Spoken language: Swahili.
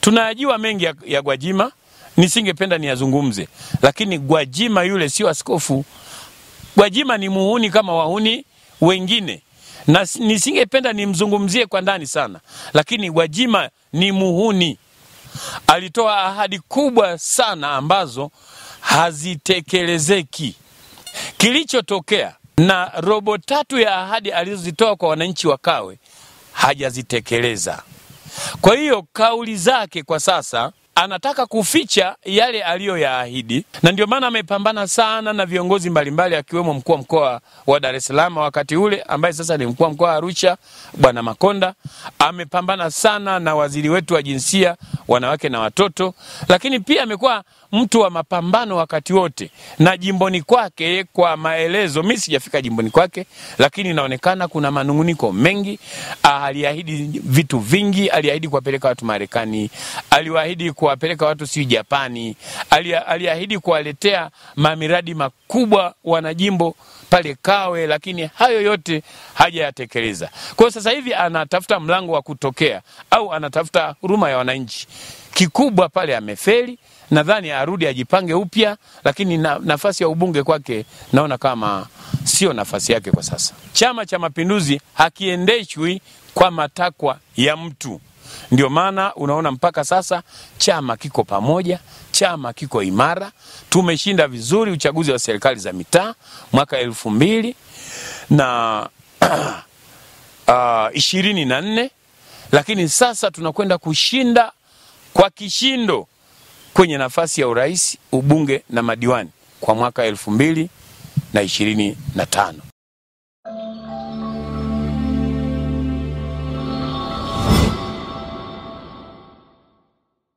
Tunajua mengi ya Gwajima, nisingependa niyazungumze, lakini Gwajima yule sio askofu. Gwajima ni muhuni kama wahuni wengine, na nisingependa nimzungumzie kwa ndani sana, lakini Gwajima ni muhuni. Alitoa ahadi kubwa sana ambazo hazitekelezeki. Kilichotokea na robo tatu ya ahadi alizozitoa kwa wananchi wa Kawe hajazitekeleza. Kwa hiyo kauli zake kwa sasa anataka kuficha yale aliyoyaahidi, na ndio maana amepambana sana na viongozi mbalimbali akiwemo mkuu wa mkoa wa Dar es Salaam wakati ule ambaye sasa ni mkuu wa mkoa wa Arusha Bwana Makonda. Amepambana sana na waziri wetu wa jinsia, wanawake na watoto, lakini pia amekuwa mtu wa mapambano wakati wote na jimboni kwake. Kwa maelezo, mimi sijafika jimboni kwake, lakini inaonekana kuna manunguniko mengi. Aliahidi vitu vingi, aliahidi kuwapeleka watu Marekani, aliahidi kuwapeleka watu Japani, aliahidi kuwaletea mamiradi makubwa wanajimbo pale Kawe, lakini hayo yote hajayatekeleza. Kwa sasa hivi anatafuta mlango wa kutokea au anatafuta huruma ya wananchi. Kikubwa pale amefeli, nadhani arudi ajipange upya, lakini nafasi ya ubunge kwake naona kama sio nafasi yake kwa sasa. Chama cha Mapinduzi hakiendeshwi kwa matakwa ya mtu. Ndio maana unaona mpaka sasa chama kiko pamoja, chama kiko imara. Tumeshinda vizuri uchaguzi wa serikali za mitaa mwaka 2024, lakini sasa tunakwenda kushinda kwa kishindo kwenye nafasi ya urais, ubunge na madiwani kwa mwaka 2025.